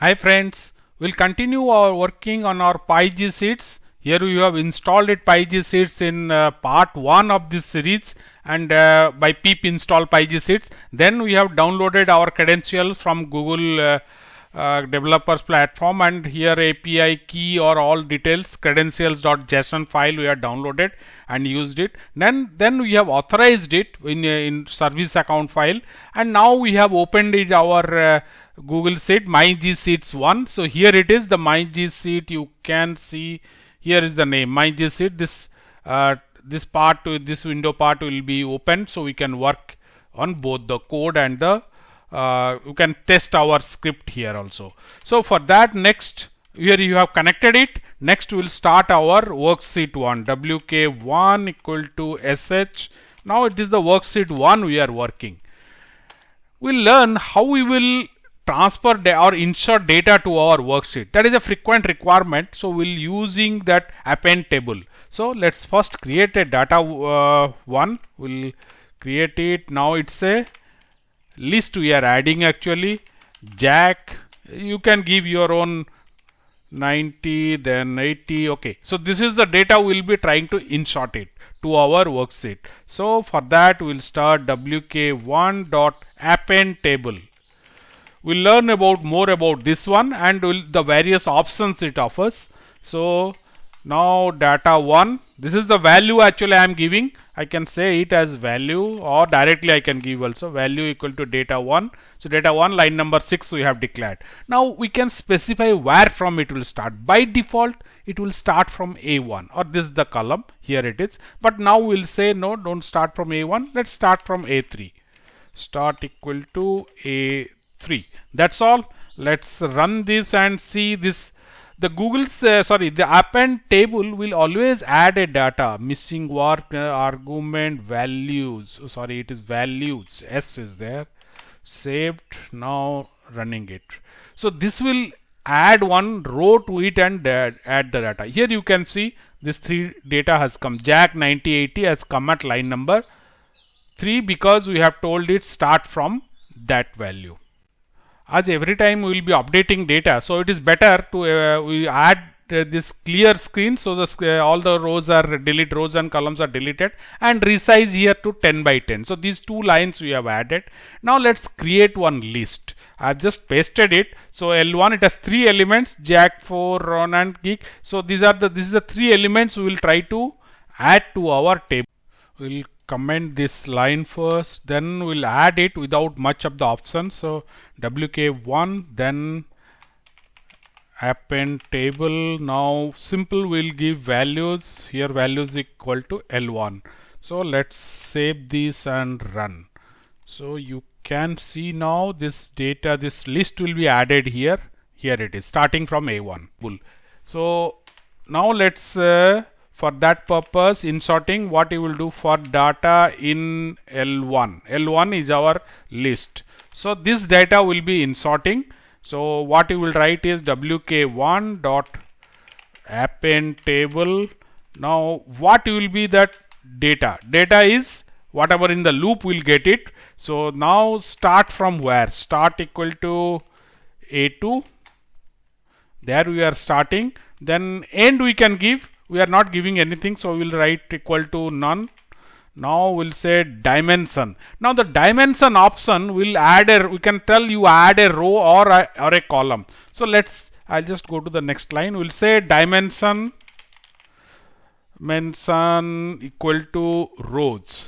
Hi friends, we'll continue our working on our PyGSeeds. Here we have installed it PyGSeeds in part 1 of this series and by pip install PyGSeeds. Then we have downloaded our credentials from Google developers platform, and here API key or all details credentials.json file we have downloaded and used it. Then we have authorized it in service account file, and now we have opened it our Google Sheet MyGSeeds 1. So here it is, the MyGSeed. You can see here is the name MyGSeed. This window part will be open, so we can work on both the code and the you can test our script here also. So for that, next here you have connected it. Next we will start our worksheet 1, wk1 equal to sh. Now it is the worksheet 1 we are working. We'll learn how we will transfer or insert data to our worksheet. That is a frequent requirement, so we'll using that append table. So let's first create a data one. We'll create it. Now it's a list we are adding actually. Jack, you can give your own 90, then 80. Okay, so this is the data we'll be trying to insert it to our worksheet. So for that we'll start wk1.append table. We'll learn about more about this one and the various options it offers. So now data 1, this is the value actually I am giving. I can say it as value, or directly I can give also value equal to data 1. So data 1 line number 6 we have declared. Now we can specify where from it will start. By default it will start from A1, or this is the column, here it is. But now we'll say no, don't start from A1, let's start from A3. Start equal to A3. That's all. Let's run this and see this. The the append table will always add a data, missing word, argument, values. Sorry, it is values. S is there. Saved. Now running it. So this will add one row to it and add the data. Here you can see this 3 data has come. Jack 9080 has come at line number 3 because we have told it start from that value. As every time we will be updating data, so it is better to we add this clear screen, so all the rows are rows and columns are deleted, and resize here to 10 by 10. So these 2 lines we have added. Now let's create one list. I have just pasted it. So L1, it has 3 elements: Jack, 4, Ron and Geek. So this is the 3 elements we will try to add to our table. We'll comment this line first, then we'll add it without much of the options. So wk1, then append table. Now simple, we'll give values. Here values equal to L1. So let's save this and run. So you can see now this data, this list will be added here. Here it is, starting from A1. So now let's for that purpose, inserting, what you will do for data in L1. L1 is our list. So this data will be inserting. So what you will write is wk1 dot append table. Now what will be that data? Data is whatever in the loop will get it. So now start from where? Start equal to A2. There we are starting. Then end we can give. We are not giving anything, so we will write equal to none. Now we'll say dimension. Now the dimension option will add we can tell you add a row or a column. So I'll just go to the next line. We'll say dimension equal to rows.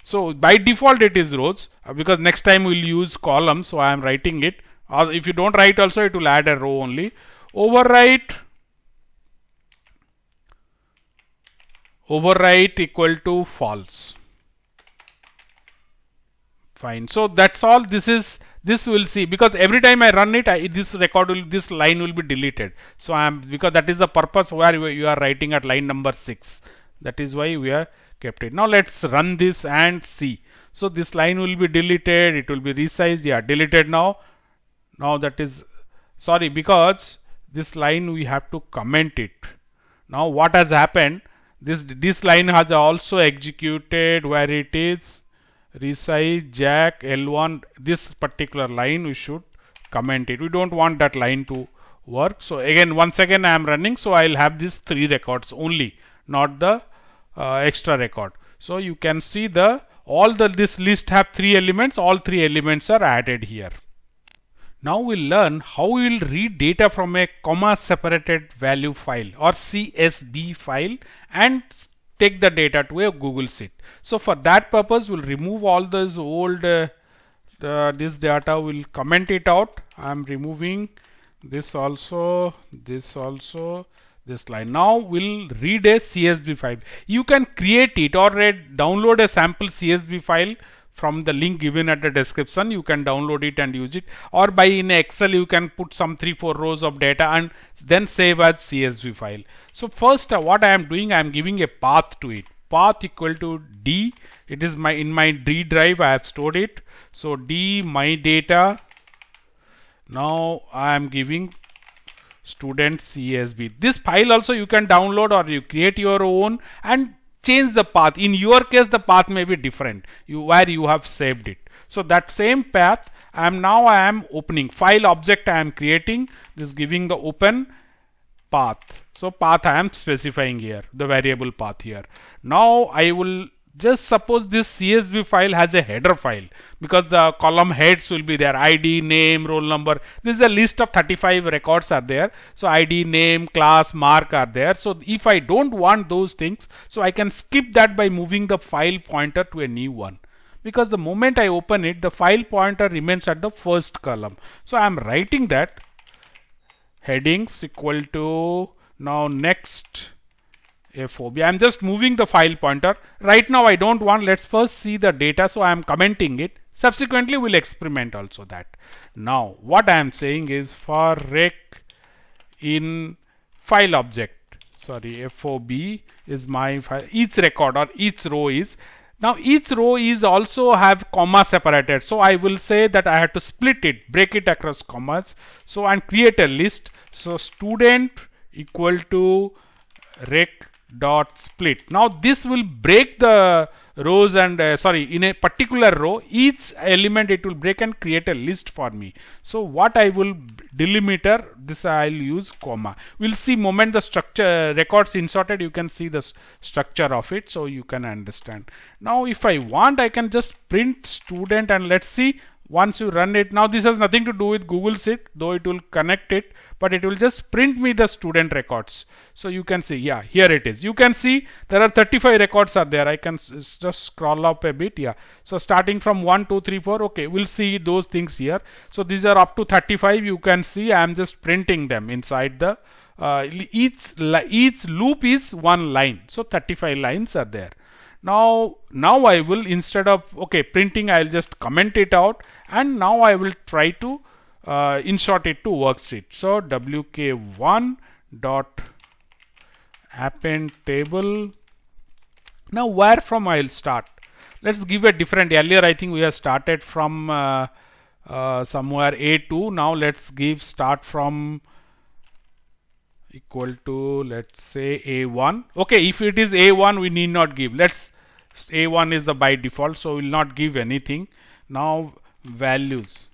So by default it is rows, because next time we'll use columns, so I am writing it. Or if you don't write also, it will add a row only. Overwrite equal to false. Fine. So that's all. This will see, because every time I run it, this line will be deleted. So because that is the purpose where you are writing at line number 6. That is why we have kept it. Now let's run this and see. So this line will be deleted. It will be resized. Yeah, deleted now. Now that is, sorry, because this line we have to comment it. Now what has happened? This line has also executed where it is resize Jack L1. This particular line we should comment it. We don't want that line to work. So again, once again I am running, so I'll have these 3 records only, not the extra record. So you can see this list have 3 elements. All 3 elements are added here. Now we'll learn how we'll read data from a comma separated value file or CSV file and take the data to a Google Sheet. So for that purpose, we'll remove all those old this data, we'll comment it out. I'm removing this also, this line. Now we'll read a CSV file. You can create it or download a sample CSV file from the link given at the description. You can download it and use it, or by in Excel you can put some 3-4 rows of data and then save as CSV file. So first what I am doing, I am giving a path to it. Path equal to D. It is in my D drive I have stored it. So D my data. Now I am giving student CSV. This file also you can download or you create your own and change the path. In your case the path may be different where you have saved it. So that same path I am opening file object I am creating, this giving the open path. So path I am specifying here, the variable path here. Now I will just suppose this CSV file has a header file, because the column heads will be there, ID, name, roll number. This is a list of 35 records are there. So ID, name, class, mark are there. So if I don't want those things, so I can skip that by moving the file pointer to a new one, because the moment I open it, the file pointer remains at the first column. So I am writing that headings equal to now next FOB. I am just moving the file pointer. Right now I don't want, let's first see the data, so I am commenting it. Subsequently we'll experiment also that. Now what I am saying is for rec in file object, sorry, FOB is my file, each record or each row is, now each row is also have comma separated. So I will say that I have to split it, break it across commas. So and create a list. So student equal to rec dot split. Now this will break the rows and in a particular row each element it will break and create a list for me. So what I will delimiter, this I'll use comma. We'll see moment the structure records inserted, you can see the structure of it, so you can understand. Now if I want, I can just print student and let's see. Once you run it, now this has nothing to do with Google Sheet, though it will connect it, but it will just print me the student records. So you can see, yeah, here it is. You can see there are 35 records are there. I can just scroll up a bit. Yeah. So starting from 1, 2, 3, 4. Okay. We'll see those things here. So these are up to 35. You can see I am just printing them inside the, each loop is one line. So 35 lines are there. Now I will, instead of printing, I'll just comment it out, and now I will try to insert it to worksheet. So wk1 dot append table. Now where from I'll start? Let's give a different. Earlier I think we have started from somewhere A2. Now let's give start from equal to, let's say, A1. Okay, if it is A1 we need not give. Let's, A1 is the by default, so we will not give anything. Now values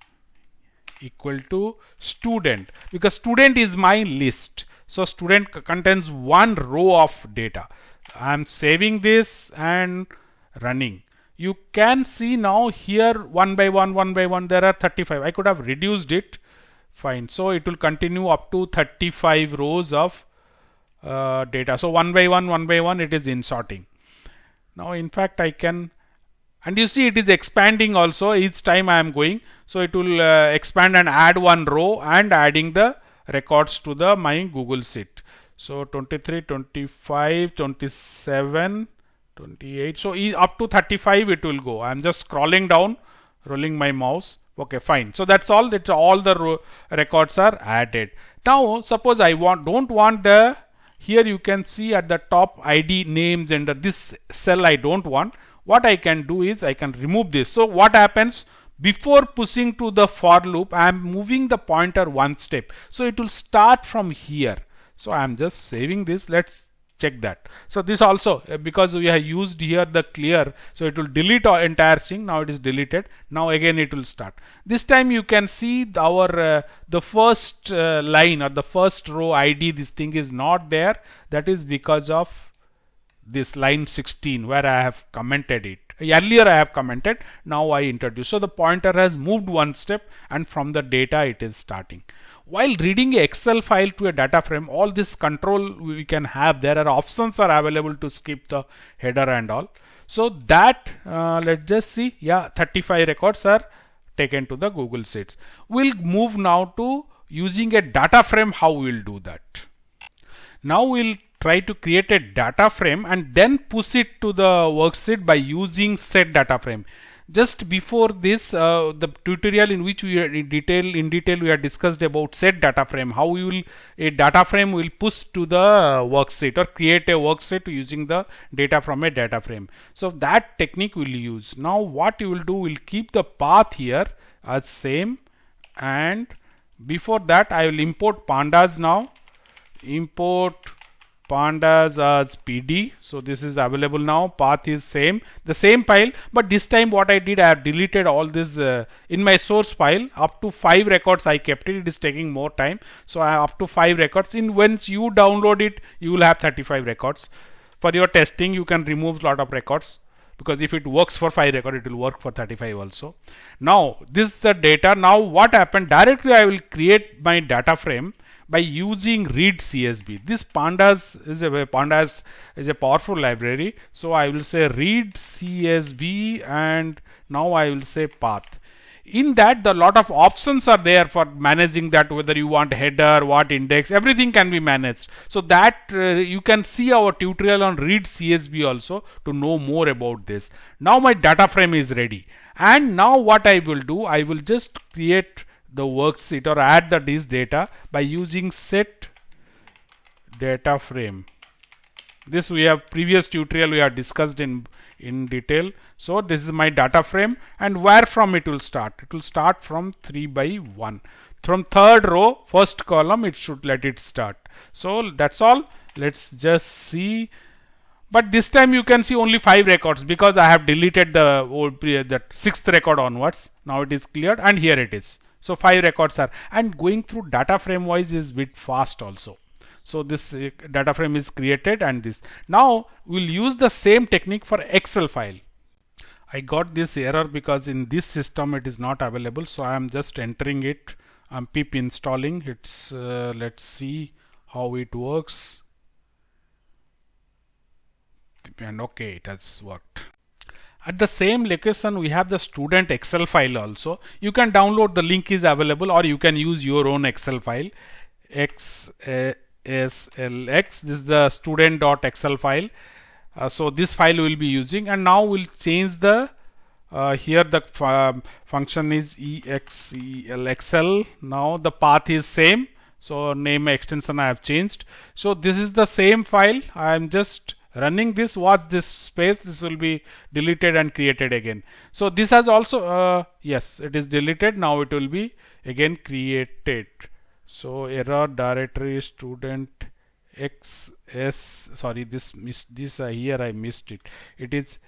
equal to student, because student is my list. So student contains one row of data. I am saving this and running. You can see now here one by one there are 35. I could have reduced it. Fine. So it will continue up to 35 rows of data. So one by one it is inserting. Now in fact I can, and you see it is expanding also each time I am going. So it will expand and add one row and adding the records to the my Google Sheet. So 23, 25, 27, 28. So up to 35 it will go. I am just scrolling down, rolling my mouse. Okay, fine. So that's all. That all the records are added. Now suppose I don't want the, here you can see at the top ID, name, gender. This cell I don't want. What I can do is I can remove this. So what happens? Before pushing to the for loop, I am moving the pointer one step. So it will start from here. So I am just saving this. Let's check that. So this also, because we have used here the clear, so it will delete our entire thing. Now it is deleted. Now again it will start. This time you can see our the first line or the first row ID, this thing is not there. That is because of this line 16 where I have commented it. Earlier I have commented, now I introduce. So the pointer has moved one step, and from the data it is starting. While reading a Excel file to a data frame, all this control we can have. There are options are available to skip the header and all. So that let's just see. Yeah, 35 records are taken to the Google Sheets. We'll move now to using a data frame. How we'll do that? Now we'll try to create a data frame and then push it to the worksheet by using set data frame. Just before this, the tutorial in which we in detail we have discussed about set data frame, how you will a data frame will push to the worksheet or create a worksheet using the data from a data frame. So that technique we'll use. Now what you will do, we'll keep the path here as same, and before that I will import pandas now. Import pandas as pd. So this is available now. Path is same, the same file, but this time what I did, I have deleted all this in my source file. Up to 5 records I kept it. It is taking more time, so I have up to 5 records. In once you download it, you will have 35 records. For your testing, you can remove lot of records, because if it works for 5 records, it will work for 35 also. Now this is the data. Now what happened, directly I will create my data frame by using read CSV. This pandas is a powerful library. So I will say read CSV, and now I will say path. In that, the lot of options are there for managing that, whether you want header, what index, everything can be managed. So that you can see our tutorial on read CSV also to know more about this. Now my data frame is ready, and now what I will do, I will just create the worksheet or add this data by using set data frame. This we have previous tutorial we have discussed in detail. So this is my data frame, and where from it will start? It will start from 3 by 1. From third row, first column, it should let it start. So that's all. Let's just see. But this time you can see only 5 records because I have deleted the 6th record onwards. Now it is cleared, and here it is. So 5 records are, and going through data frame wise is bit fast also. So this data frame is created, and this. Now we'll use the same technique for Excel file. I got this error because in this system it is not available. So I am just entering it. I'm pip installing. It's let's see how it works. And okay, it has worked. At the same location, we have the student Excel file also. You can download, the link is available, or you can use your own Excel file. XSLX, this is the student.excel file. So this file we will be using, and now we'll change the here the function is EXELXL. Now the path is same, so name extension I have changed. So this is the same file. I am just running this. Watch this space, this will be deleted and created again. So this has also yes, it is deleted. Now it will be again created. So error directory student XS, sorry, this here I missed it. It is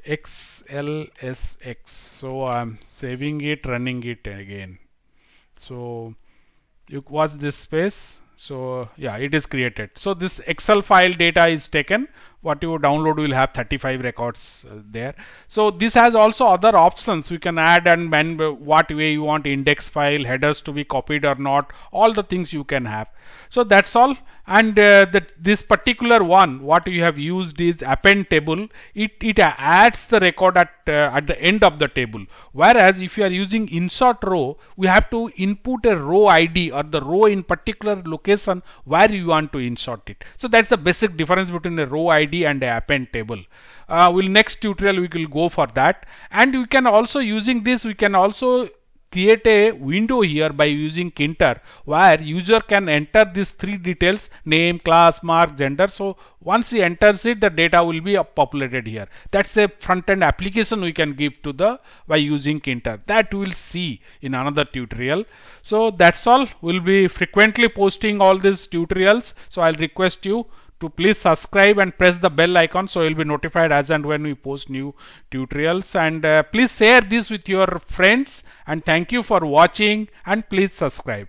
XLSX. So I'm saving it, running it again. So you watch this space. So yeah, it is created. So this Excel file data is taken. What you download will have 35 records there. So this has also other options. We can add and what way you want index file, headers to be copied or not. All the things you can have. So that's all. And this particular one, what you have used is append table. It adds the record at the end of the table. Whereas if you are using insert row, we have to input a row ID or the row in particular location where you want to insert it. So that's the basic difference between a row ID and a append table. Next tutorial we will go for that. And we can also, using this, we can also create a window here by using Kinter, where user can enter these 3 details: name, class, mark, gender. So once he enters it, the data will be populated here. That's a front-end application we can give to by using Kinter. That we'll see in another tutorial. So that's all. We'll be frequently posting all these tutorials. So I'll request you to please subscribe and press the bell icon, so you'll be notified as and when we post new tutorials. And please share this with your friends, and thank you for watching, and please subscribe.